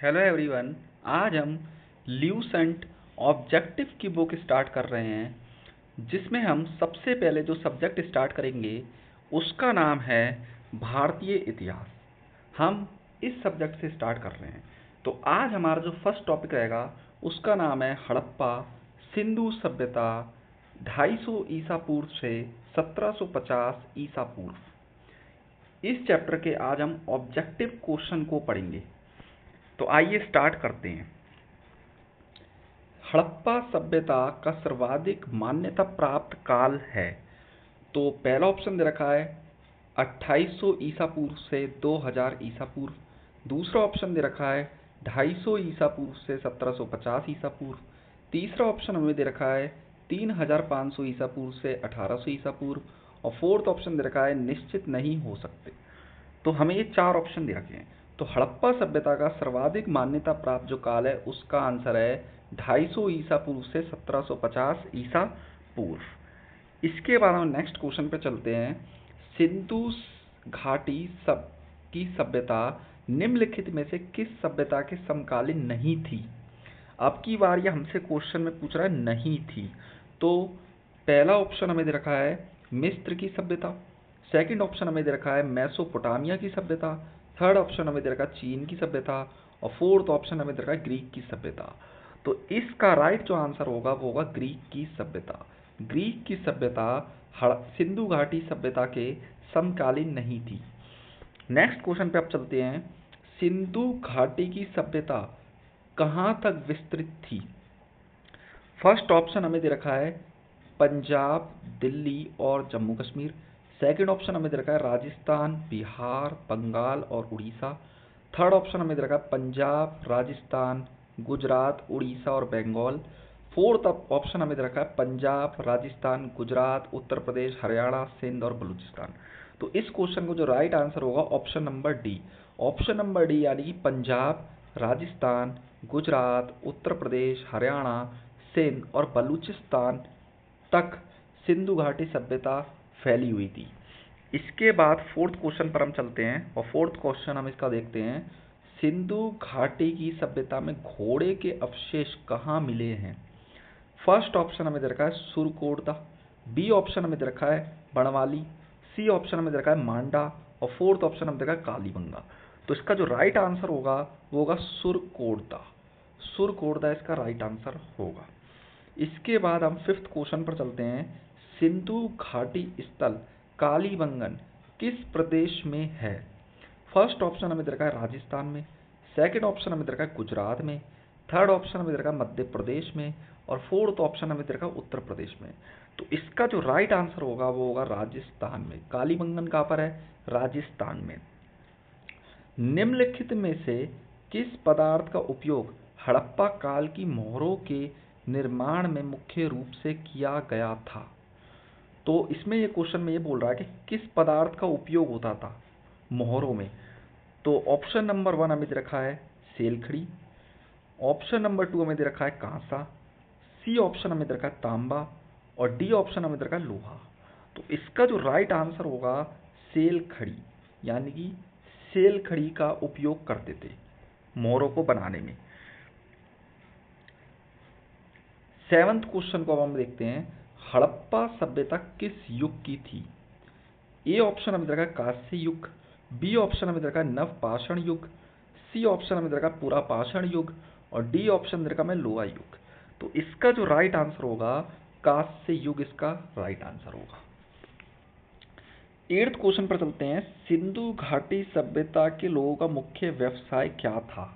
Hello everyone. आज हम Lucent objective की बुक स्टार्ट कर रहे हैं, जिसमें हम सबसे पहले जो सब्जेक्ट स्टार्ट करेंगे उसका नाम है भारतीय इतिहास। हम इस सब्जेक्ट से स्टार्ट कर रहे हैं। तो आज हमारा जो फर्स्ट टॉपिक रहेगा उसका नाम है हड़प्पा सिंधु सभ्यता 250 ईसा पूर्व से 1750 ईसा पूर्व। इस चैप्टर के आज हम ऑब्जेक्टिव क्वेश्चन को पढ़ेंगे। तो आइए स्टार्ट करते हैं। हड़प्पा सभ्यता का सर्वाधिक मान्यता प्राप्त काल है। तो पहला ऑप्शन दे रखा है 2800 ईसा पूर्व से 2000 ईसा पूर्व। दूसरा ऑप्शन दे रखा है 250 ईसा पूर्व से 1750 ईसा पूर्व। तीसरा ऑप्शन हमें दे रखा है 3500 ईसा पूर्व से 1800 ईसा पूर्व। और फोर्थ ऑप्शन दे रखा है निश्चित नहीं हो सकते। तो हमें ये चार ऑप्शन दे रखे हैं। तो हड़प्पा सभ्यता का सर्वाधिक मान्यता प्राप्त जो काल है उसका आंसर है 250 ईसा पूर्व से 1750 ईसा पूर्व। इसके बाद हम नेक्स्ट क्वेश्चन पे चलते हैं। सिंधु घाटी सब की सभ्यता निम्नलिखित में से किस सभ्यता के समकालीन नहीं थी? अब की बार ये हमसे क्वेश्चन में पूछ रहा है नहीं थी। तो पहला ऑप्शन हमें दे रखा है मिस्र की सभ्यता। सेकंड ऑप्शन हमें दे रखा है मेसोपोटामिया की सभ्यता। थर्ड ऑप्शन हमें दे रखा है चीन की सभ्यता। और फोर्थ ऑप्शन हमें दे रखा है ग्रीक की सभ्यता। तो इसका राइट जो आंसर होगा वो होगा ग्रीक की सभ्यता। ग्रीक की सभ्यता सिंधु घाटी सभ्यता के समकालीन नहीं थी। नेक्स्ट क्वेश्चन पे आप चलते हैं। सिंधु घाटी की सभ्यता कहाँ तक विस्तृत थी? फर्स्ट ऑप्शन हमें दे रखा है पंजाब, दिल्ली और जम्मू कश्मीर। सेकंड ऑप्शन हमें दे रखा है राजस्थान, बिहार, बंगाल और उड़ीसा। थर्ड ऑप्शन हमें दे रखा है पंजाब, राजस्थान, गुजरात, उड़ीसा और बंगाल। फोर्थ ऑप्शन हमें दे रखा है पंजाब, राजस्थान, गुजरात, उत्तर प्रदेश, हरियाणा, सिंध और बलूचिस्तान। तो इस क्वेश्चन को जो राइट आंसर होगा option number D. Option number D यानी कि पंजाब, राजस्थान, गुजरात, उत्तर प्रदेश, हरियाणा, सिंध और बलूचिस्तान तक सिंधु घाटी सभ्यता फैली हुई थी। इसके बाद फोर्थ क्वेश्चन पर हम चलते हैं और फोर्थ क्वेश्चन हम इसका देखते हैं। सिंधु घाटी की सभ्यता में घोड़े के अवशेष कहाँ मिले हैं? फर्स्ट ऑप्शन हमें दे रखा है सुरकोटदा। बी ऑप्शन हमें दे रखा है बनवाली। सी ऑप्शन हमें दे रखा है मांडा। और फोर्थ ऑप्शन हमें दे रखा है कालीबंगा। तो इसका जो राइट आंसर होगा वो होगा सुरकोटदा। सुरकोटदा इसका राइट आंसर होगा। इसके बाद हम फिफ्थ क्वेश्चन पर चलते हैं। सिंधु घाटी स्थल कालीबंगन किस प्रदेश में है? फर्स्ट ऑप्शन हमें दे रखा है राजस्थान में। सेकंड ऑप्शन हमें दे रखा है गुजरात में। थर्ड ऑप्शन हमें दे रखा है मध्य प्रदेश में। और फोर्थ ऑप्शन हमें दे रखा है उत्तर प्रदेश में। तो इसका जो राइट आंसर होगा वो होगा राजस्थान में। कालीबंगन कहाँ पर है? राजस्थान में। निम्नलिखित में से किस पदार्थ का उपयोग हड़प्पा काल की मोहरों के निर्माण में मुख्य रूप से किया गया था? तो इसमें ये क्वेश्चन में ये बोल रहा है कि किस पदार्थ का उपयोग होता था मोहरों में। तो ऑप्शन नंबर वन हमें दे रखा है सेलखड़ी। ऑप्शन नंबर टू हमें दे रखा है कांसा। सी ऑप्शन हमें दे रखा है तांबा। और डी ऑप्शन हमें दे रखा है लोहा। तो इसका जो राइट आंसर होगा सेलखड़ी, यानी कि सेलखड़ी का उपयोग करते थे मोहरों को बनाने में। सेवंथ क्वेश्चन को अब हम देखते हैं। हड़प्पा सभ्यता किस युग की थी? ए ऑप्शन हमें दे रखा है कांस्य युग। बी ऑप्शन हमें दे रखा है नवपाषाण युग। सी ऑप्शन हमें दे रखा है पुरापाषाण युग। और डी ऑप्शन दे रखा है लोहा युग। तो इसका जो राइट आंसर होगा कांस्य युग इसका राइट आंसर होगा। एट्थ क्वेश्चन पर चलते हैं। सिंधु घाटी सभ्यता के लोगों का मुख्य व्यवसाय क्या था?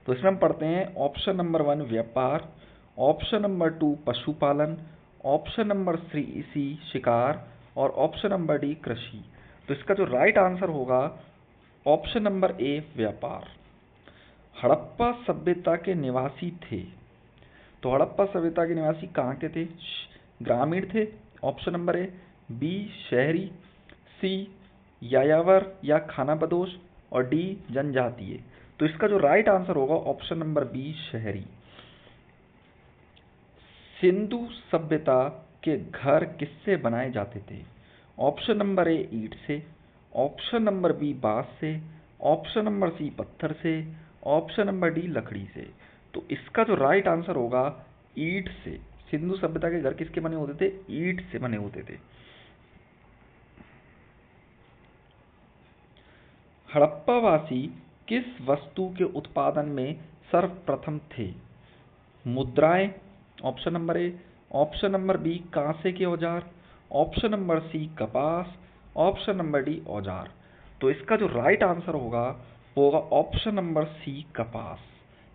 तो इसमें हम पढ़ते हैं ऑप्शन नंबर वन व्यापार। ऑप्शन नंबर टू पशुपालन। ऑप्शन नंबर सी शिकार। और ऑप्शन नंबर डी कृषि। तो इसका जो राइट आंसर होगा ऑप्शन नंबर ए व्यापार। हड़प्पा सभ्यता के निवासी थे। तो हड़प्पा सभ्यता के निवासी कहाँ के थे? ग्रामीण थे, ऑप्शन नंबर ए। बी शहरी। सी यायावर या खानाबदोश। और डी जनजातीय। तो इसका जो राइट आंसर होगा ऑप्शन नंबर बी शहरी। सिंधु सभ्यता के घर किससे बनाए जाते थे? ऑप्शन नंबर ए ईंट से। ऑप्शन नंबर बी बांस से। ऑप्शन नंबर सी पत्थर से। ऑप्शन नंबर डी लकड़ी से। तो इसका जो राइट आंसर होगा ईंट से। सिंधु सभ्यता के घर किसके बने होते थे? ईंट से बने होते थे। हड़प्पावासी किस वस्तु के उत्पादन में सर्वप्रथम थे? मुद्राएं, option number A. Option number B कांसे के औजार। ऑप्शन नंबर सी कपास। ऑप्शन नंबर डी औजार। तो इसका जो राइट आंसर होगा वो होगा ऑप्शन नंबर सी कपास।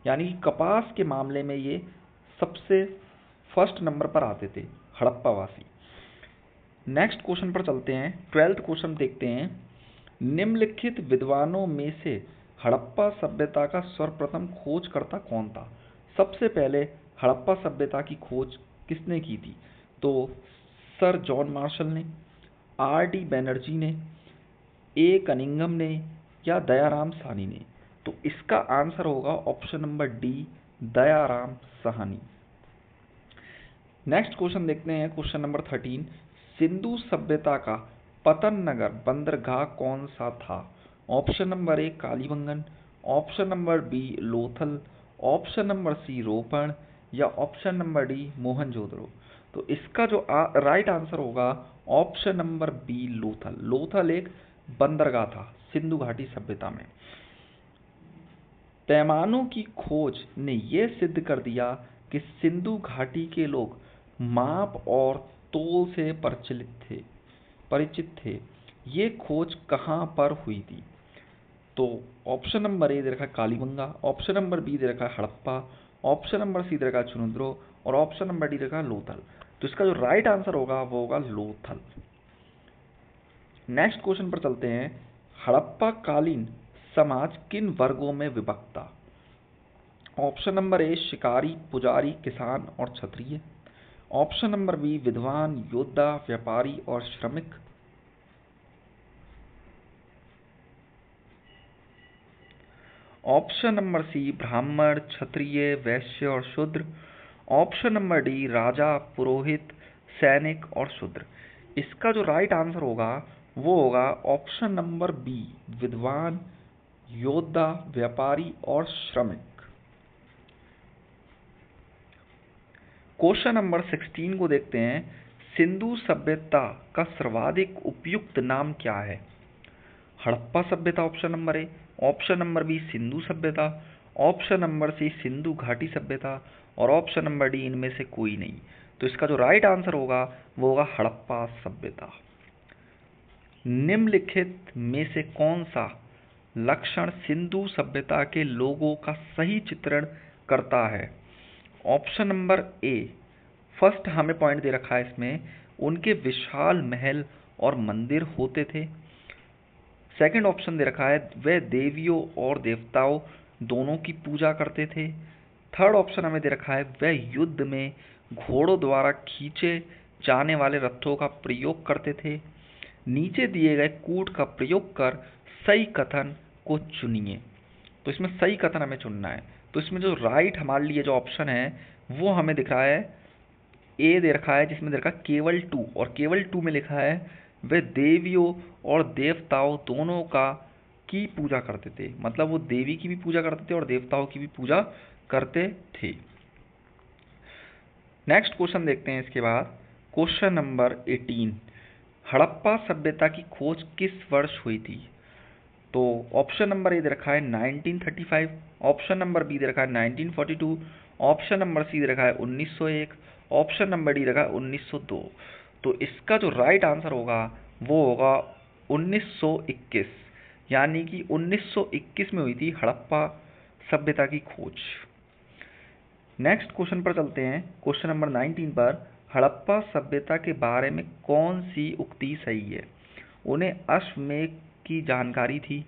यानी कि कपास के मामले में ये सबसे फर्स्ट नंबर पर आते थे हड़प्पावासी। नेक्स्ट क्वेश्चन पर चलते हैं। 12th क्वेश्चन देखते हैं। निम्नलिखित विद्वानों में से हड़प्पा सभ्यता का सर्वप्रथम खोजकर्ता कौन था? सबसे पहले हड़प्पा सभ्यता की खोज किसने की थी? तो सर जॉन मार्शल ने, आर डी बैनर्जी ने, ए कनिंघम ने या दयाराम साहनी ने? तो इसका आंसर होगा option number D Dayaram Sahni. Next question देखते हैं। Question number 13। सिंधु सभ्यता का पतन नगर बंदरगाह कौन सा था? Option number A Kalibangan, option number B Lothal, option number C रोपण या ऑप्शन नंबर डी मोहनजोदड़ो? तो इसका जो राइट आंसर होगा option number B Lothal. Lothal एक बंदरगाह था सिंधु घाटी सभ्यता में। पैमानों की खोज ने यह सिद्ध कर दिया कि सिंधु घाटी के लोग माप और तोल से परिचित थे। ये खोज कहाँ पर हुई थी? तो ऑप्शन नंबर ए दे रखा है कालीबंगा, ऑप्शन नंबर बी दे रखा है हड़प्पा, ऑप्शन नंबर सी दे रखा है चुनिंद्रो और ऑप्शन नंबर डी दे रखा है लोथल। तो इसका जो राइट आंसर होगा वो होगा लोथल। नेक्स्ट क्वेश्चन पर चलते हैं। हड़प्पा कालीन समाज किन वर्गों में विभक्त था? ऑप्शन नंबर ए शिकारी, पुजारी, किसान और क्षत्रिय। ऑप्शन नंबर बी विद्वान, योद्धा, व्यापारी और श्रमिक। ऑप्शन नंबर सी ब्राह्मण, क्षत्रिय, वैश्य और शूद्र। ऑप्शन नंबर डी राजा, पुरोहित, सैनिक और शूद्र। इसका जो राइट आंसर होगा वो होगा ऑप्शन नंबर बी विद्वान, योद्धा, व्यापारी और श्रमिक। क्वेश्चन नंबर 16 को देखते हैं। सिंधु सभ्यता का सर्वाधिक उपयुक्त नाम क्या है? हड़प्पा सभ्यता option number A, option number B Sindhu सभ्यता, ऑप्शन नंबर सी सिंधु घाटी सभ्यता और ऑप्शन नंबर डी इनमें से कोई नहीं। तो इसका जो राइट आंसर होगा वो होगा हड़प्पा सभ्यता। निम्नलिखित में से कौन सा लक्षण सिंधु सभ्यता के लोगों का सही चित्रण करता है? ऑप्शन नंबर ए, फर्स्ट हमें पॉइंट दे रखा है इसमें, उनके विशाल महल और मंदिर होते थे। सेकंड ऑप्शन दे रखा है वे देवियों और देवताओं दोनों की पूजा करते थे। थर्ड ऑप्शन हमें दे रखा है वे युद्ध में घोड़ों द्वारा खींचे जाने वाले रथों का प्रयोग करते थे। नीचे दिए गए कूट का प्रयोग कर सही कथन को चुनिए। तो इसमें सही कथन हमें चुनना है। तो इसमें जो राइट हमारे लिए जो ऑप्शन है वो हमें दिख रहा है ए दे रखा है, जिसमें दे रखा है केवल 2 और केवल 2 में लिखा है वे देवियों और देवताओं दोनों की पूजा करते थे। मतलब वो देवी की भी पूजा करते थे और देवताओं की भी पूजा करते थे। नेक्स्ट क्वेश्चन देखते हैं इसके बाद। Question number 18। हड़प्पा सभ्यता की खोज किस वर्ष हुई थी? तो ऑप्शन नंबर ए दे रखा है 1935, ऑप्शन नंबर बी दे रखा है 1942, ऑप्शन नंबर सी दे रखा है 1901, ऑप्शन नंबर डी रखा है 1902। तो इसका जो राइट आंसर होगा वो होगा 1921। यानी कि 1921 में हुई थी हड़प्पा सभ्यता की खोज। नेक्स्ट क्वेश्चन पर चलते हैं। क्वेश्चन नंबर 19 पर हड़प्पा सभ्यता के बारे में कौन सी उक्ति सही है? उन्हें अश्वमेध की जानकारी थी,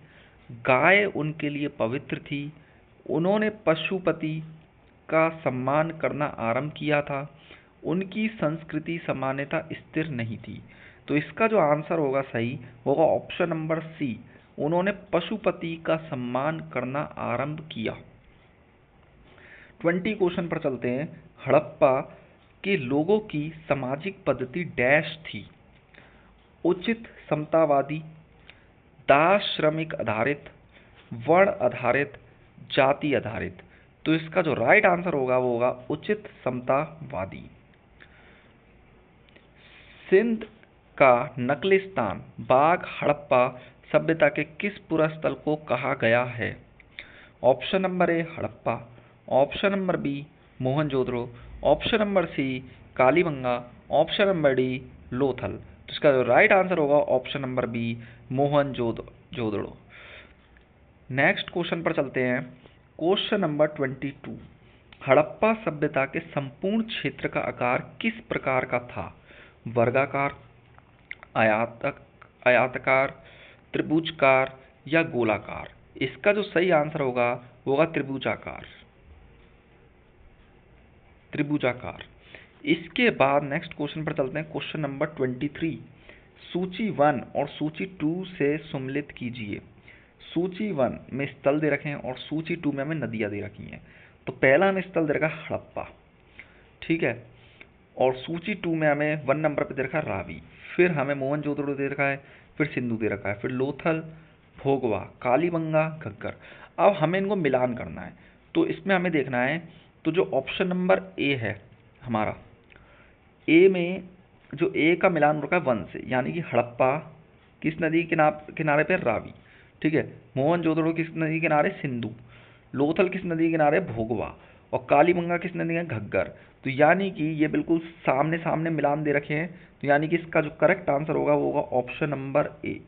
गाय उनके लिए पवित्र थी, उन्होंने पशुपति का सम्मान करना आरंभ किया था, उनकी संस्कृति सामान्यतः स्थिर नहीं थी। तो इसका जो आंसर होगा सही होगा ऑप्शन नंबर सी, उन्होंने पशुपति का सम्मान करना आरंभ किया। 20 क्वेश्चन पर चलते हैं। हड़प्पा के लोगों की सामाजिक पद्धति डैश थी? उचित समतावादी, दास श्रमिक आधारित, वर्ण आधारित, जाति आधारित। तो इसका जो राइट आंसर होगा वो होगा उचित समतावादी। सिंध का नकली स्थान बाघ हड़प्पा सभ्यता के किस पुरास्थल को कहा गया है? Option number A Harappa, option number B Mohenjodaro, option number C Kalibanga, option number D Lothal. तो इसका जो राइट आंसर होगा option number B Mohenjodaro. Next question पर चलते हैं। Question number 22। हड़प्पा सभ्यता के संपूर्ण क्षेत्र का आकार किस प्रकार का था? वर्गाकार, आयताकार, त्रिभुजाकार या गोलाकार? इसका जो सही आंसर होगा वो होगा त्रिभुजाकार। इसके बाद नेक्स्ट क्वेश्चन पर चलते हैं। Question number 23। सूची 1 और सूची 2 से सम्मिलित कीजिए। सूची 1 में स्थल दे रखे हैं और सूची 2 में हमें नदियां दे रखी हैं। तो पहला हमें स्थल दे रखा है हड़प्पा, ठीक है, और सूची 2 में हमें 1 नंबर पे दे रखा है रावी, फिर हमें मोहनजोदड़ो दे रखा है, फिर सिंधु दे रखा है, फिर लोथल, भोगवा, कालीबंगा, घग्गर। अब हमें इनको मिलान करना है। तो इसमें हमें देखना है, तो जो ऑप्शन नंबर ए है हमारा, ए में जो ए का मिलान हो रखा है 1 से, यानी कि हड़प्पा किस नदी किनारे पे? रावी, ठीक है। मोहनजोदड़ो किस नदी किनारे? सिंधु। लोथल किस नदी किनारे? भोगवा। और कालीबंगा किस नदी है? घग्गर। तो यानी कि ये बिल्कुल सामने सामने मिलान दे रखे हैं। तो यानी कि इसका जो करेक्ट आंसर होगा वो होगा ऑप्शन नंबर ए।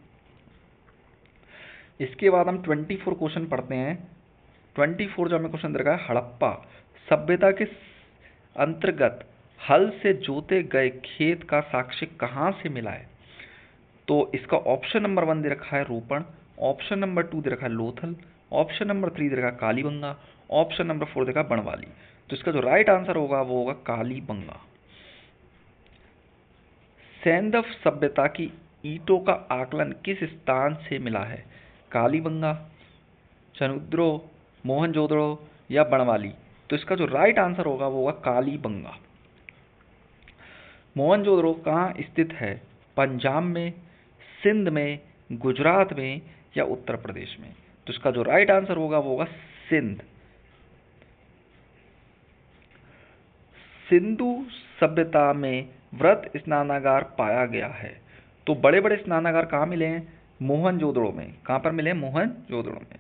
इसके बाद हम 24 क्वेश्चन पढ़ते हैं। 24 जो हमें क्वेश्चन दे रखा है, हड़प्पा सभ्यता के अंतर्गत हल से जोते गए खेत का साक्ष्य कहाँ से मिला है? तो इसका ऑप्शन नंबर 1 दे रखा है रोपण, ऑप्शन नंबर 2 दे रखा है लोथल, ऑप्शन नंबर 3 दे रखा है कालीबंगा, ऑप्शन नंबर 4 दे रखा है बनवाली। तो इसका जो राइट आंसर होगा वो होगा कालीबंगा। सैंधव सभ्यता की ईंटों का आकलन किस स्थान से मिला है? कालीबंगा, चनुद्रो, मोहनजोदड़ो या बनवाली? तो इसका जो राइट आंसर होगा वो होगा कालीबंगा। मोहनजोदड़ो कहाँ स्थित है? पंजाब में, सिंध में, गुजरात में या उत्तर प्रदेश में? तो इसका जो राइट आंसर होगा वो होगा सिंध। सिंधु सभ्यता में वृहत स्नानागार पाया गया है। तो बड़े बड़े स्नानागार कहाँ मिले हैं? मोहनजोदड़ो में। कहाँ पर मिले? मोहनजोदड़ो में।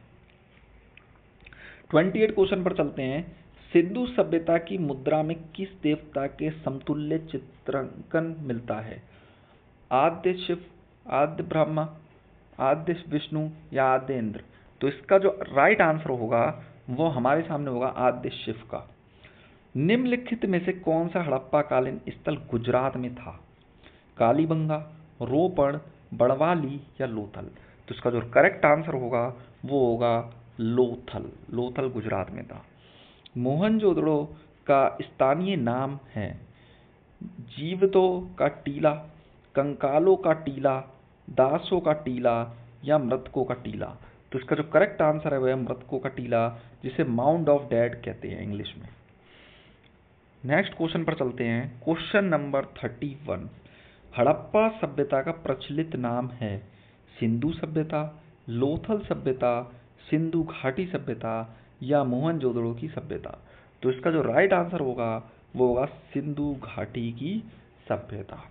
28 क्वेश्चन पर चलते हैं। सिंधु सभ्यता की मुद्रा में किस देवता के समतुल्य चित्रांकन मिलता है? आद्य शिव, आद्य ब्रह्मा, आद्य विष्णु या आद्य इंद्र? तो इसका जो राइट आंसर होगा वो हमारे सामने होगा आद्य शिव का। निम्नलिखित में से कौन सा हड़प्पा कालीन स्थल गुजरात में था? कालीबंगा, रोपण, बड़वाली या लोथल? तो इसका जो करेक्ट आंसर होगा वो होगा लोथल। लोथल गुजरात में था। मोहनजोदड़ो का स्थानीय नाम है जीवतों का टीला, कंकालों का टीला, दासों का टीला या मृतकों का टीला? तो इसका जो करेक्ट आंसर है वह है मृतकों का टीला, जिसे माउंड ऑफ डेड कहते हैं इंग्लिश में। नेक्स्ट क्वेश्चन पर चलते हैं। Question number 31। हड़प्पा सभ्यता का प्रचलित नाम है सिंधु सभ्यता, लोथल सभ्यता, सिंधु घाटी सभ्यता या मोहनजोदड़ो की सभ्यता? तो इसका जो राइट आंसर होगा वो होगा सिंधु घाटी की सभ्यता।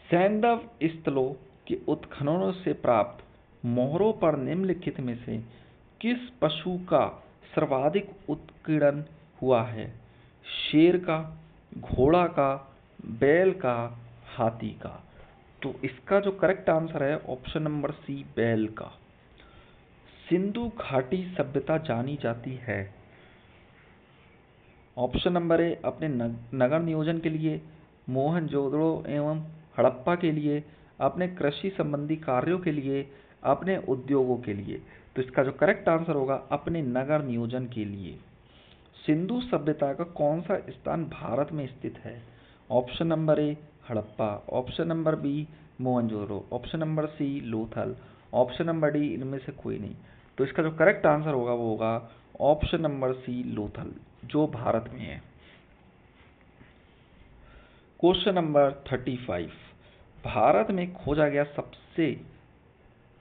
सैंधव स्थलों के उत्खननों से प्राप्त मोहरों पर निम्नलिखित में से किस पशु का सर्वाधिक उत्कीर्णन हुआ है? शेर का, घोड़ा का, बैल का, हाथी का? तो इसका जो करेक्ट आंसर है ऑप्शन नंबर सी बैल का। सिंधु घाटी सभ्यता जानी जाती है ऑप्शन नंबर ए अपने नगर नियोजन के लिए, मोहनजोदड़ो एवं हड़प्पा के लिए, अपने कृषि संबंधी कार्यों के लिए, अपने उद्योगों के लिए? तो इसका जो करेक्ट आंसर होगा अपने नगर नियोजन के लिए। सिंधु सभ्यता का कौन सा स्थान भारत में स्थित है? Option number A Harappa, option number B Mohenjodaro, option number C Lothal, option number D इनमें से कोई नहीं? तो इसका जो करेक्ट आंसर होगा वो होगा ऑप्शन नंबर सी लोथल, जो भारत में है। Question number 35। भारत में खोजा गया सबसे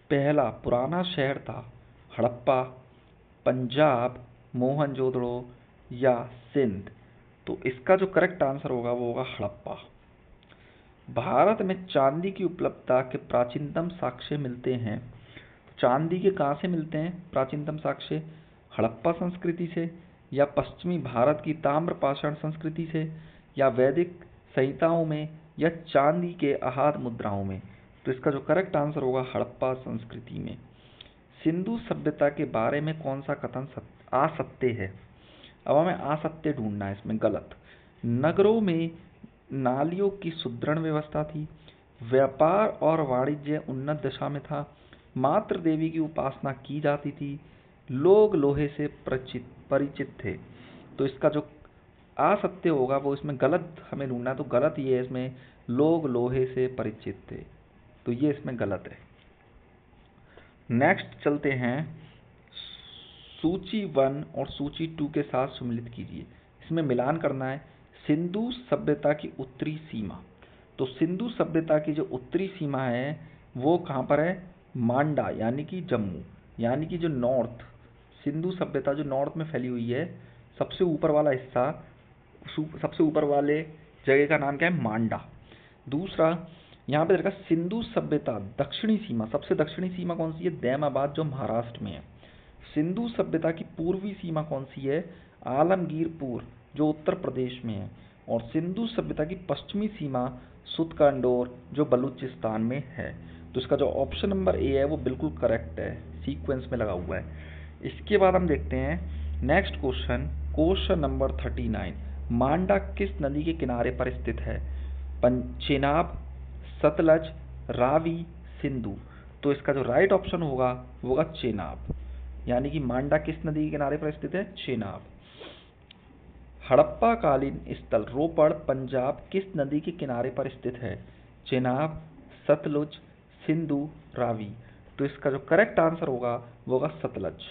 पहला पुराना शहर था हड़प्पा, पंजाब, मोहनजोदड़ो या सिंध? तो इसका जो करेक्ट आंसर होगा वो होगा हड़प्पा। भारत में चांदी की उपलब्धता के प्राचीनतम साक्ष्य मिलते हैं। चांदी के कहाँ से मिलते हैं प्राचीनतम साक्ष्य? हड़प्पा संस्कृति से, या पश्चिमी भारत की ताम्रपाषाण संस्कृति से, या वैदिक संहिताओं में, या चांदी के अहाद मुद्राओं में? तो इसका जो करेक्ट आंसर होगा हड़प्पा संस्कृति में। सिंधु सभ्यता के बारे में कौन सा कथन असत्य है? अब हमें असत्य ढूंढना है इसमें। गलत। नगरों में नालियों की सुदृढ़ व्यवस्था थी, व्यापार और वाणिज्य उन्नत दशा में था, मातृ देवी की उपासना की जाती थी, लोग लोहे से परिचित थे। तो इसका जो असत्य होगा वो इसमें गलत हमें ढूंढना है। तो गलत ये है इसमें, लोग लोहे से परिचित थे, तो ये इसमें गलत है। नेक्स्ट चलते हैं, सूची 1 और सूची 2 के साथ सम्मिलित कीजिए। इसमें मिलान करना है। सिंधु सभ्यता की उत्तरी सीमा। तो सिंधु सभ्यता की जो उत्तरी सीमा है वो कहाँ पर है? मांडा यानी कि जम्मू, यानी कि जो नॉर्थ, सिंधु सभ्यता जो नॉर्थ में फैली हुई है, सबसे ऊपर वाला हिस्सा, सबसे ऊपर वाले जगह का नाम क्या है? मांडा। दूसरा यहाँ पे देखा सिंधु सभ्यता दक्षिणी सीमा, सबसे दक्षिणी सीमा कौन सी है? दैमाबाद जो महाराष्ट्र में है। सिंधु सभ्यता की पूर्वी सीमा कौन सी है? आलमगीरपुर जो उत्तर प्रदेश में है। और सिंधु सभ्यता की पश्चिमी सीमा सुतकांडोर जो बलूचिस्तान में है। तो इसका जो ऑप्शन नंबर ए है वो बिल्कुल करेक्ट है, सीक्वेंस में लगा हुआ है। इसके बाद हम देखते हैं नेक्स्ट क्वेश्चन, क्वेश्चन नंबर 39। मांडा किस नदी के किनारे पर स्थित है? चेनाब, सतलज, रावी, सिंधु? तो इसका जो राइट ऑप्शन होगा वो होगा चेनाब, यानी कि मांडा किस नदी के किनारे पर स्थित है? चेनाब। हड़प्पा कालीन स्थल रोपड़ पंजाब किस नदी के किनारे पर स्थित है? चेनाब, सतलुज, सिंधु, रावी? तो इसका जो करेक्ट आंसर होगा वो होगा सतलज,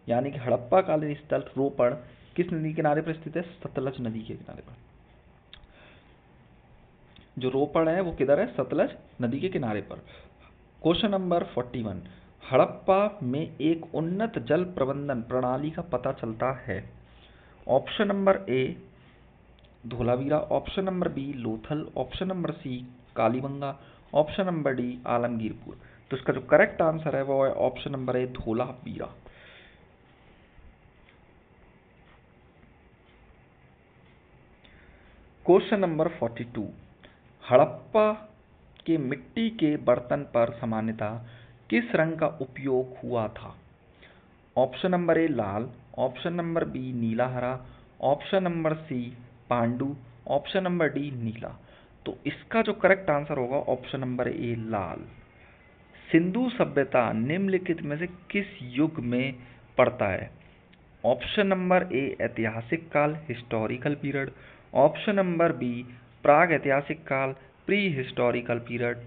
यानी कि हड़प्पा कालीन स्थल रोपड़ किस नदी के किनारे पर स्थित है? सतलज नदी के किनारे पर। जो रोपड़ है वो किधर है? सतलज नदी के किनारे पर। Question number 41। हड़प्पा में एक उन्नत जल प्रबंधन प्रणाली का पता चलता है। Option number A Dholavira, option number B Lothal, option number C Kalibanga, option number D Alamgirpur? तो इसका जो करेक्ट आंसर है वो है option number A Dholavira. Question number 42। Harappa के मिट्टी के बर्तन पर सामान्यतः किस रंग का उपयोग हुआ था? ऑप्शन नंबर ए लाल, ऑप्शन नंबर बी नीला हरा, ऑप्शन नंबर सी पांडु, ऑप्शन नंबर डी नीला? तो इसका जो करेक्ट आंसर होगा ऑप्शन नंबर ए लाल। सिंधु सभ्यता निम्नलिखित में से किस युग में पड़ता है? ऑप्शन नंबर ए ऐतिहासिक काल historical period, option number B प्राग ऐतिहासिक काल pre historical period,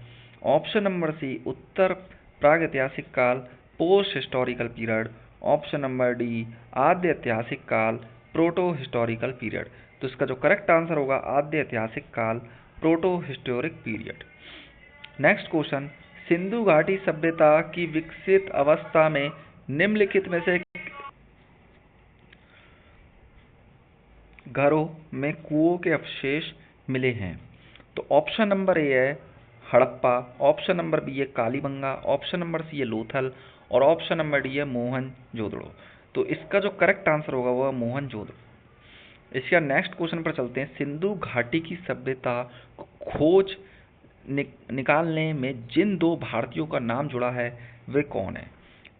option number C उत्तर प्राग ऐतिहासिक काल post historical period, option number D आद्य ऐतिहासिक काल प्रोटो हिस्टोरिकल पीरियड? तो इसका जो करेक्ट आंसर होगा आद्य ऐतिहासिक काल proto historic period. Next question, Sindhu घाटी सभ्यता की विकसित अवस्था में निम्नलिखित में से घरों में कुओं के अवशेष मिले हैं? तो ऑप्शन नंबर ए है हड़प्पा, ऑप्शन नंबर बी है कालीबंगा, ऑप्शन नंबर सी है लोथल, और ऑप्शन नंबर डी है मोहनजोदड़ो? तो इसका जो करेक्ट आंसर होगा वो है मोहनजोदड़ो। इसका नेक्स्ट क्वेश्चन पर चलते हैं। सिंधु घाटी की सभ्यता को खोज निकालने में जिन दो भारतीयों का नाम जुड़ा है वे कौन है?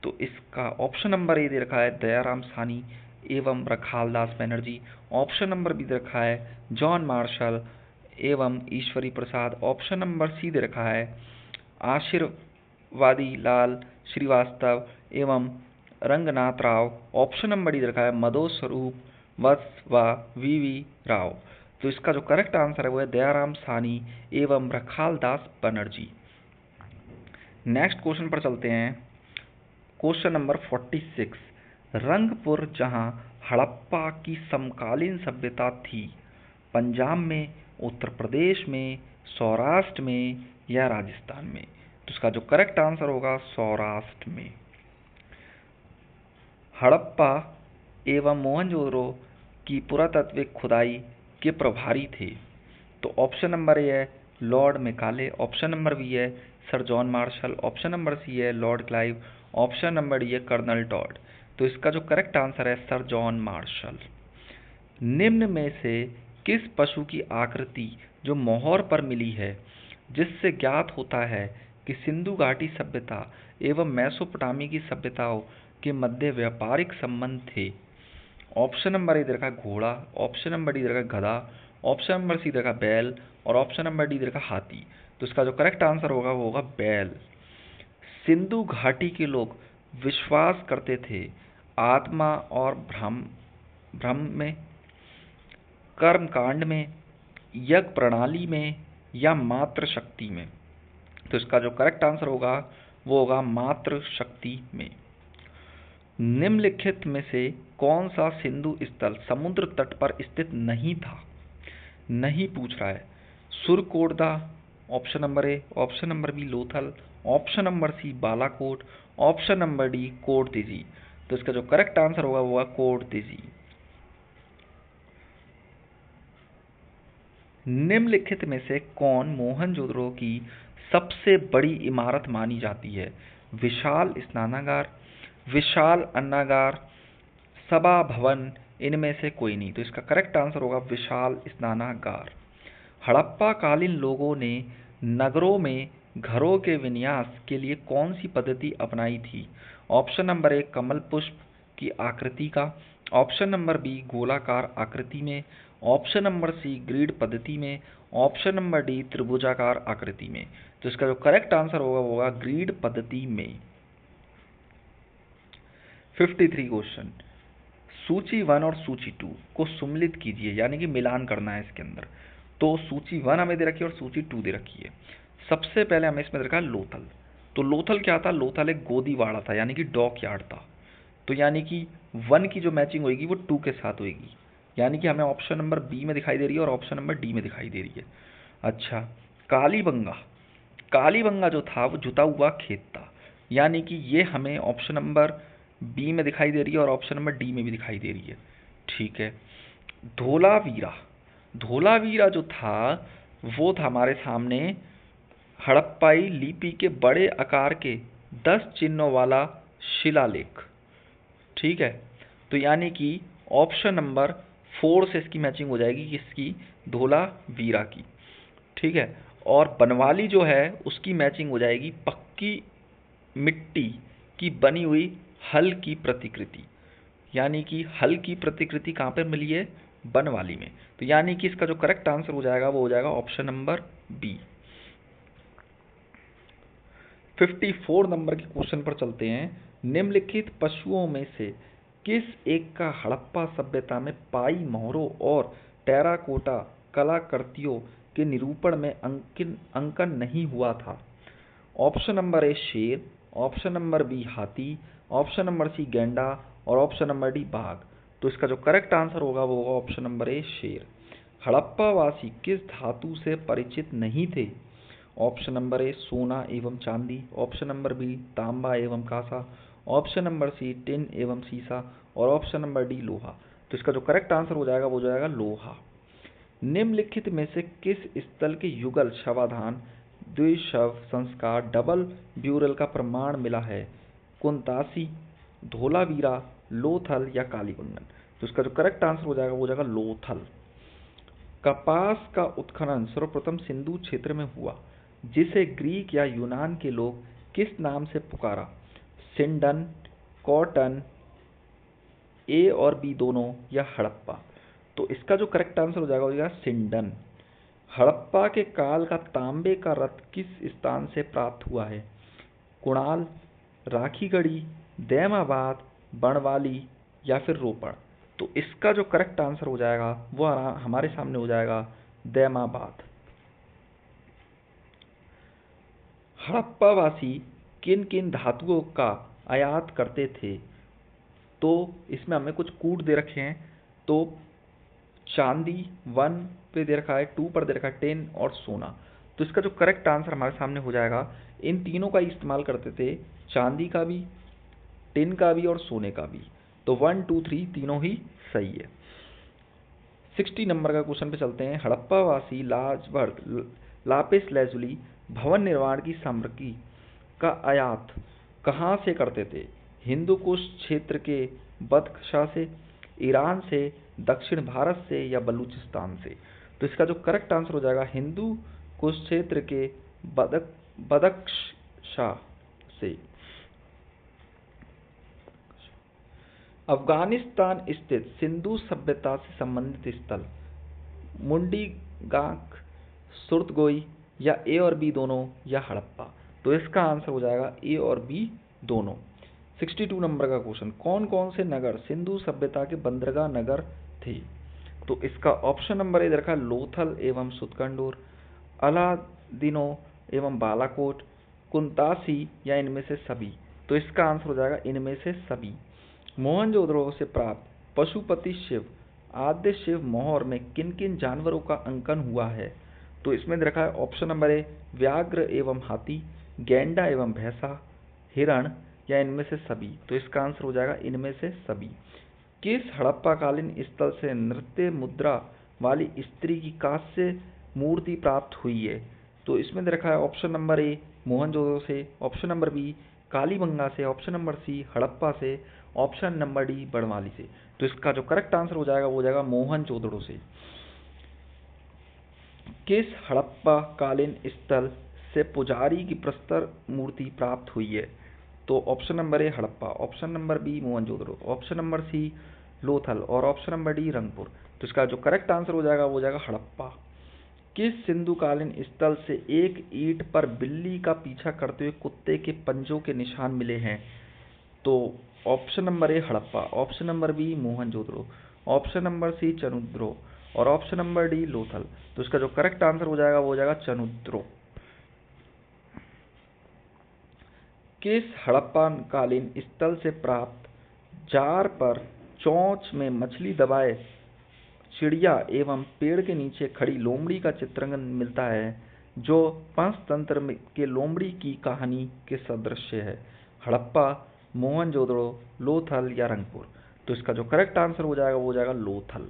तो इसका ऑप्शन नंबर ए दे रखा है दयाराम साहनी एवं Rakhaldas Banerjee, option number B दे रखा है जॉन मार्शल एवं ईश्वरी प्रसाद, ऑप्शन नंबर सी दे रखा है आशीर्वादी लाल श्रीवास्तव एवं Ranganath Rao, option number D दे रखा है मधो स्वरूप वत्स व वी राव? तो इसका जो करेक्ट आंसर है वो है दयाराम साहनी एवं रखालदास बनर्जी। नेक्स्ट क्वेश्चन पर चलते हैं। Question number 46। रंगपुर जहां हड़प्पा की समकालीन सभ्यता थी, पंजाब में, उत्तर प्रदेश में, सौराष्ट्र में या राजस्थान में? तो इसका जो करेक्ट आंसर होगा सौराष्ट्र में। हड़प्पा एवं मोहनजोदड़ो की पुरातात्विक खुदाई के प्रभारी थे? तो ऑप्शन नंबर ए है Lord Macaulay, option number B है sir John Marshall, option number C है Lord Clive, option number D है कर्नल टॉड। तो इसका जो करेक्ट आंसर है सर जॉन मार्शल। निम्न में से किस पशु की आकृति जो मोहर पर मिली है जिससे ज्ञात होता है कि सिंधु घाटी सभ्यता एवं मेसोपोटामी की सभ्यताओं के मध्य व्यापारिक संबंध थे? ऑप्शन नंबर ए देखा घोड़ा, ऑप्शन नंबर डी देखा गधा, ऑप्शन नंबर सी देखा बैल और ऑप्शन नंबर डी देखा हाथी। तो इसका जो करेक्ट आंसर होगा वो होगा बैल। सिंधु घाटी के लोग विश्वास करते थे आत्मा और ब्रह्म में, कर्म कांड में, यज्ञ प्रणाली में या मात्र शक्ति में। तो इसका जो करेक्ट आंसर होगा वो होगा मात्र शक्ति में। निम्नलिखित में से कौन सा सिंधु स्थल समुद्र तट पर स्थित नहीं था? नहीं पूछ रहा है। Surkotada, option number A, option number B Lothal, option number C Balakot, option number D Kot Diji. तो इसका जो करेक्ट आंसर होगा वो होगा कोट तेजी। निम्नलिखित में से कौन मोहनजोदड़ो की सबसे बड़ी इमारत मानी जाती है? विशाल स्नानागार, विशाल अन्नागार, सभा भवन, इनमें से कोई नहीं। तो इसका करेक्ट आंसर होगा विशाल स्नानागार। हड़प्पा कालीन लोगों ने नगरों में घरों के विन्यास के लिए कौन सी पद्धति अपनाई थी? ऑप्शन नंबर ए कमल पुष्प की आकृति का, ऑप्शन नंबर बी गोलाकार आकृति में, ऑप्शन नंबर सी ग्रिड पद्धति में, ऑप्शन नंबर डी त्रिभुजाकार आकृति में। तो इसका जो करेक्ट आंसर होगा वो होगा ग्रिड पद्धति में। 53 क्वेश्चन, सूची 1 और सूची 2 को सम्मिलित कीजिए, यानी कि मिलान करना है इसके अंदर। तो सूची 1 हमें दे रखी है और सूची 2 दे रखी है। सबसे पहले हमें इसमें दे रखा है लोथल। तो लोथल क्या था? लोथल एक गोदीवाड़ा था, यानी कि डॉक यार्ड था। तो यानी कि 1 की जो मैचिंग होगी वो 2 के साथ होगी, यानी कि हमें ऑप्शन नंबर बी में दिखाई दे रही है और ऑप्शन नंबर डी में दिखाई दे रही है। अच्छा, कालीबंगा, कालीबंगा जो था वो जुता हुआ खेत था, यानी कि ये हमें ऑप्शन नंबर बी में दिखाई दे रही है और ऑप्शन नंबर डी में भी दिखाई दे रही है। ठीक है। धोलावीरा, धोलावीरा जो था वो था हमारे सामने हड़प्पाई लिपि के बड़े आकार के 10 चिन्हों वाला शिलालेख। ठीक है। तो यानी कि ऑप्शन नंबर 4 से इसकी मैचिंग हो जाएगी, किसकी? धोलावीरा की। ठीक है। और बनवाली जो है उसकी मैचिंग हो जाएगी पक्की मिट्टी की बनी हुई हल की प्रतिकृति, यानी कि हल की प्रतिकृति कहाँ पर मिली है? बनवाली में। तो यानी कि इसका जो करेक्ट आंसर हो जाएगा वो हो जाएगा ऑप्शन नंबर बी। 54 नंबर के क्वेश्चन पर चलते हैं। निम्नलिखित पशुओं में से किस एक का हड़प्पा सभ्यता में पाई मोहरों और टेराकोटा कलाकृतियों के निरूपण में अंकन नहीं हुआ था? ऑप्शन नंबर ए शेर, ऑप्शन नंबर बी हाथी, ऑप्शन नंबर सी गैंडा और ऑप्शन नंबर डी बाघ। तो इसका जो करेक्ट आंसर होगा वो होगा ऑप्शन नंबर ए शेर। हड़प्पा वासी किस धातु से परिचित नहीं थे? ऑप्शन नंबर ए सोना एवं चांदी, ऑप्शन नंबर बी तांबा एवं कांसा, ऑप्शन नंबर सी टिन एवं सीसा और ऑप्शन नंबर डी लोहा। तो इसका जो करेक्ट आंसर हो जाएगा वो हो जाएगा लोहा। निम्नलिखित में से किस स्थल के युगल शवाधान द्विशव संस्कार डबल ब्यूरल का प्रमाण मिला है? कुंतासी, धोलावीरा, लोथल या कालीबंगन। तो इसका जो करेक्ट आंसर हो जाएगा वो हो जाएगा लोथल। कपास का उत्खनन सर्वप्रथम सिंधु क्षेत्र में हुआ, जिसे ग्रीक या यूनान के लोग किस नाम से पुकारा? सिंडन, कॉटन, ए और बी दोनों या हड़प्पा। तो इसका जो करेक्ट आंसर हो जाएगा सिंडन। हड़प्पा के काल का तांबे का रथ किस स्थान से प्राप्त हुआ है? कुणाल, राखीगढ़ी, दैमाबाद, बनवाली या फिर रोपड़। तो इसका जो करेक्ट आंसर हो जाएगा वो हमारे सामने हो जाएगा दैमाबाद। हड़प्पावासी किन किन धातुओं का आयात करते थे? तो इसमें हमें कुछ कूट दे रखे हैं। तो चांदी 1 पे दे रखा है, 2 पर दे रखा है टिन और सोना। तो इसका जो करेक्ट आंसर हमारे सामने हो जाएगा, इन तीनों का इस्तेमाल करते थे, चांदी का भी, टिन का भी और सोने का भी। तो 1, 2, 3 तीनों ही सही है। 60 नंबर का क्वेश्चन पे चलते हैं। हड़प्पावासी लापिस लैजुली भवन निर्माण की सामग्री का आयात कहाँ से करते थे? हिंदू कुश क्षेत्र के बदख्शां से, ईरान से, दक्षिण भारत से या बलूचिस्तान से? तो इसका जो करेक्ट आंसर हो जाएगा हिंदू कुश क्षेत्र के बदख्शां से। अफगानिस्तान स्थित सिंधु सभ्यता से संबंधित स्थल मुंडीगांक, सुरतगोई या ए और बी दोनों या हड़प्पा? तो इसका आंसर हो जाएगा ए और बी दोनों। 62 नंबर का क्वेश्चन, कौन कौन से नगर सिंधु सभ्यता के बंदरगाह नगर थे? तो इसका ऑप्शन नंबर ए रखा लोथल एवं सुतकंडोर, अलादीनो एवं बालाकोट, कुंतासी या इनमें से सभी? तो इसका आंसर हो जाएगा इनमें से सभी। मोहनजोदड़ो से प्राप्त पशुपति शिव आद्य शिव मोहर में किन किन जानवरों का अंकन हुआ है? तो इसमें दे रखा है ऑप्शन नंबर ए व्याघ्र एवं हाथी, गैंडा एवं भैंसा, हिरण या इनमें से सभी? तो इसका आंसर हो जाएगा इनमें से सभी। किस हड़प्पाकालीन स्थल से नृत्य मुद्रा वाली स्त्री की कांस्य मूर्ति प्राप्त हुई है? तो इसमें दे रखा है ऑप्शन नंबर ए मोहनजोदड़ो से, ऑप्शन नंबर बी कालीबंगा से, ऑप्शन नंबर सी हड़प्पा से, ऑप्शन नंबर डी बड़वाली से। तो इसका जो करेक्ट आंसर हो जाएगा वो हो जाएगा मोहनजोदड़ो से। किस हड़प्पाकालीन स्थल से पुजारी की प्रस्तर मूर्ति प्राप्त हुई है? तो option number A Harappa, option number B Mohenjodaro, option number C Lothal और ऑप्शन नंबर डी रंगपुर। तो इसका जो करेक्ट आंसर हो जाएगा वो हो जाएगा हड़प्पा। किस सिंधुकालीन स्थल से एक ईंट पर बिल्ली का पीछा करते हुए कुत्ते के पंजों के निशान मिले हैं? तो option number A Harappa, option number B Mohenjodaro, option number C Chanhudaro और ऑप्शन नंबर डी लोथल। तो इसका जो करेक्ट आंसर हो जाएगा वो हो जाएगा चनुद्रो। किस हड़प्पाकालीन स्थल से प्राप्त जार पर चोंच में मछली दबाए चिड़िया एवं पेड़ के नीचे खड़ी लोमड़ी का चित्रण मिलता है जो पंचतंत्र के लोमड़ी की कहानी के सदृश है? हड़प्पा, मोहनजोदड़ो, लोथल या रंगपुर? तो इसका जो करेक्ट आंसर हो जाएगा वो हो जाएगा लोथल।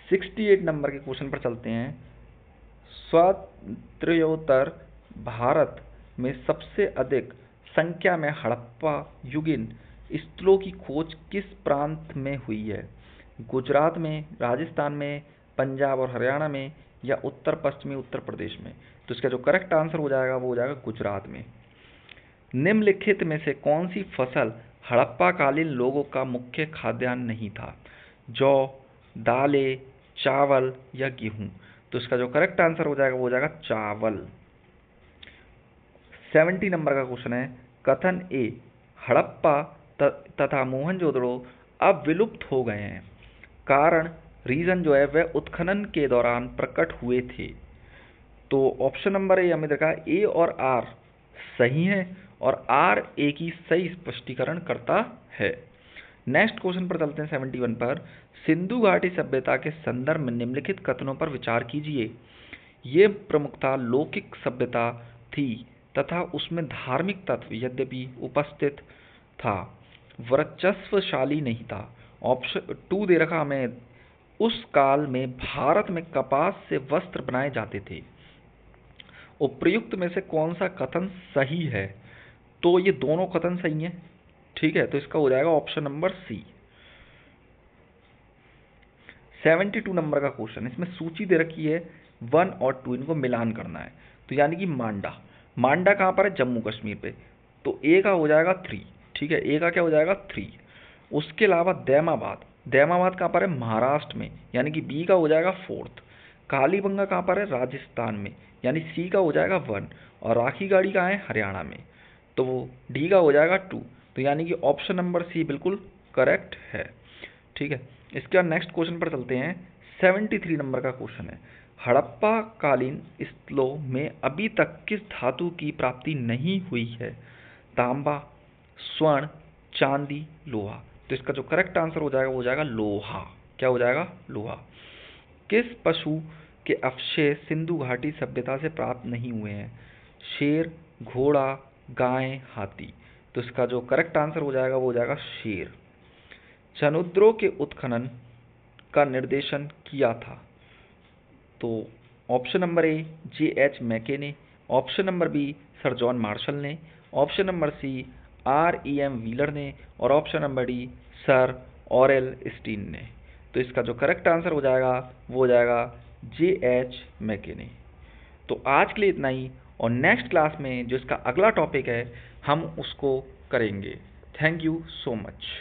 68 नंबर के क्वेश्चन पर चलते हैं। स्वातंत्र्योत्तर भारत में सबसे अधिक संख्या में हड़प्पा युगीन स्थलों की खोज किस प्रांत में हुई है? गुजरात में, राजस्थान में, पंजाब और हरियाणा में या उत्तर पश्चिमी उत्तर प्रदेश में? तो इसका जो करेक्ट आंसर हो जाएगा वो हो जाएगा गुजरात में। निम्नलिखित में से कौन सी फसल हड़प्पाकालीन लोगों का मुख्य खाद्यान्न नहीं था? जौ, दालें, चावल या गेहूं? तो इसका जो करेक्ट आंसर हो जाएगा वो हो जाएगा चावल। 70 नंबर का क्वेश्चन है। कथन ए हड़प्पा तथा मोहनजोदड़ो अब विलुप्त हो गए हैं, कारण रीजन जो है वह उत्खनन के दौरान प्रकट हुए थे? तो ऑप्शन नंबर ए हमें देखा ए और आर सही है और आर ए की सही स्पष्टीकरण करता है। नेक्स्ट क्वेश्चन पर चलते हैं 71 पर। सिंधु घाटी सभ्यता के संदर्भ में निम्नलिखित कथनों पर विचार कीजिए। ये प्रमुखतः लौकिक सभ्यता थी तथा उसमें धार्मिक तत्व यद्यपि उपस्थित था, वर्चस्वशाली नहीं था। ऑप्शन 2 दे रखा हमें उस काल में भारत में कपास से वस्त्र बनाए जाते थे। उपर्युक्त में से कौन सा कथन सही है? तो ये दोनों कथन सही हैं, ठीक है, तो इसका हो जाएगा ऑप्शन नंबर सी। 72 नंबर का क्वेश्चन, इसमें सूची दे रखी है 1 और 2, इनको मिलान करना है। तो यानी कि मांडा कहाँ पर है? जम्मू कश्मीर पे, तो ए का हो जाएगा 3, ठीक है, ए का क्या हो जाएगा 3। उसके अलावा दैमाबाद कहाँ पर है? महाराष्ट्र में, यानी कि बी का हो जाएगा 4th। कालीबंगा कहाँ पर है? राजस्थान में, यानी सी का हो जाएगा 1। और राखी गाड़ी कहाँ है? हरियाणा में, तो वो डी का हो जाएगा 2। तो यानी कि ऑप्शन नंबर सी बिल्कुल करेक्ट है, ठीक है। इसके बाद नेक्स्ट क्वेश्चन पर चलते हैं। 73 नंबर का क्वेश्चन है। हड़प्पाकालीन स्थलों में अभी तक किस धातु की प्राप्ति नहीं हुई है? तांबा, स्वर्ण, चांदी, लोहा? तो इसका जो करेक्ट आंसर हो जाएगा वो हो जाएगा लोहा। क्या हो जाएगा? लोहा। किस पशु के अवशेष सिंधु घाटी सभ्यता से प्राप्त नहीं हुए हैं? शेर, घोड़ा, गाय, हाथी? तो तो इसका जो करेक्ट आंसर हो जाएगा वो हो जाएगा शेर। समुद्रों के उत्खनन का निर्देशन किया था। तो ऑप्शन नंबर ए J.H. मैके ने, option number B sir John Marshall ने, option number C R.E.M. Wheeler ने और option number D sir Aurel Stein ने। तो इसका जो करेक्ट आंसर हो जाएगा वो हो जाएगा J.H. मैके ने। तो आज के लिए इतना ही, और नेक्स्ट क्लास में जो इसका अगला टॉपिक है हम उसको करेंगे। Thank you so much.